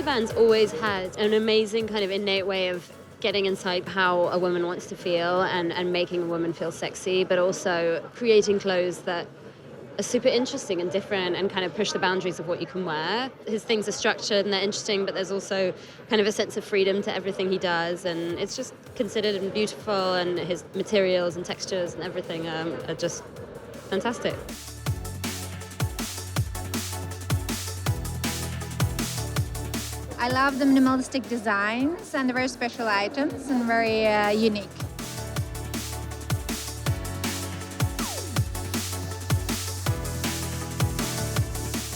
Esteban's always had an amazing kind of innate way of getting inside how a woman wants to feel and making a woman feel sexy, but also creating clothes that are super interesting and different and kind of push the boundaries of what you can wear. His things are structured and they're interesting, but there's also kind of a sense of freedom to everything he does, and it's just considered and beautiful, and his materials and textures and everything are just fantastic. I love the minimalistic designs and the very special items and very unique.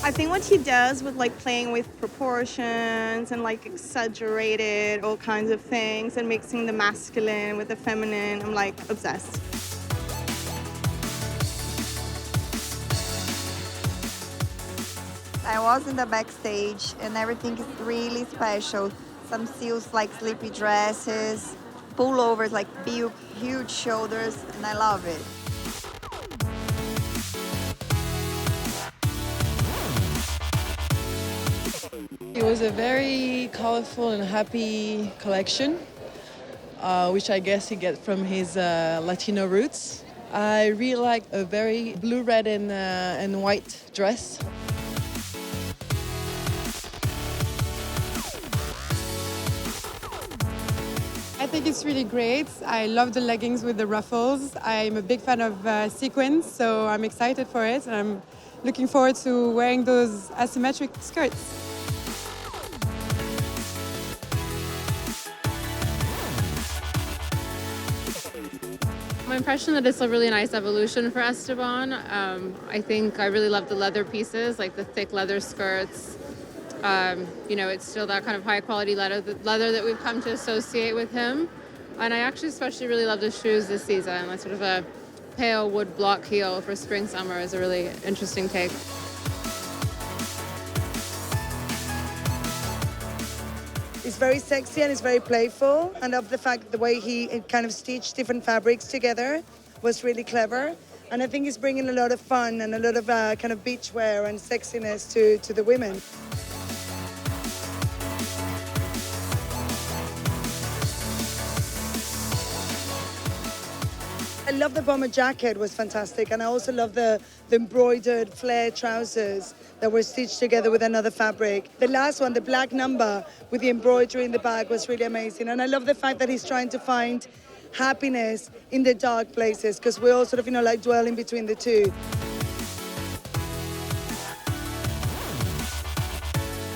I think what he does with like playing with proportions and like exaggerated all kinds of things and mixing the masculine with the feminine, I'm like obsessed. I was in the backstage and everything is really special. Some seals like sleepy dresses, pullovers like big, huge shoulders, and I love it. It was a very colorful and happy collection, which I guess he gets from his Latino roots. I really like a very blue, red, and white dress. I think it's really great. I love the leggings with the ruffles. I'm a big fan of sequins, so I'm excited for it, and I'm looking forward to wearing those asymmetric skirts. My impression that it's a really nice evolution for Esteban. I think I really love the leather pieces, like the thick leather skirts. It's still that kind of high quality leather that we've come to associate with him. And I actually especially really love the shoes this season. Like sort of a pale wood block heel for spring summer is a really interesting take. It's very sexy and it's very playful. I love the fact the way he kind of stitched different fabrics together was really clever. And I think he's bringing a lot of fun and a lot of kind of beachwear and sexiness to the women. I love the bomber jacket, was fantastic, and I also love the embroidered flare trousers that were stitched together with another fabric. The last one, the black number with the embroidery in the back, was really amazing, and I love the fact that he's trying to find happiness in the dark places, because we're all sort of, like dwelling between the two.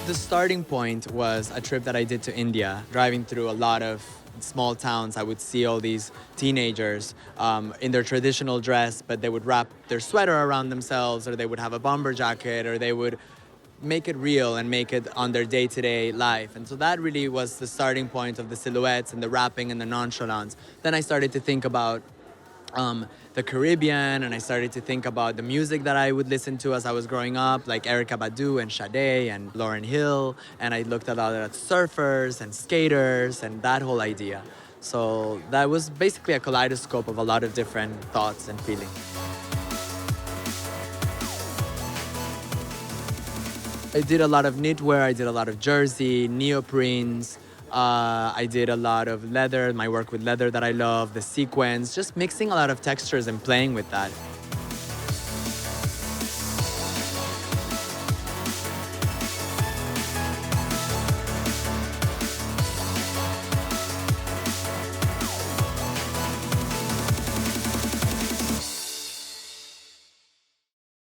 The starting point was a trip that I did to India, driving through a lot of small towns. I would see all these teenagers in their traditional dress, but they would wrap their sweater around themselves, or they would have a bomber jacket, or they would make it real and make it on their day-to-day life. And so that really was the starting point of the silhouettes and the wrapping and the nonchalance. Then I started to think about the Caribbean, and I started to think about the music that I would listen to as I was growing up, like Erykah Badu and Sade and Lauryn Hill, and I looked at a lot of surfers and skaters and that whole idea. So that was basically a kaleidoscope of a lot of different thoughts and feelings. I did a lot of knitwear, I did a lot of jersey, neoprenes, I did a lot of leather, my work with leather that I love, the sequins, just mixing a lot of textures and playing with that.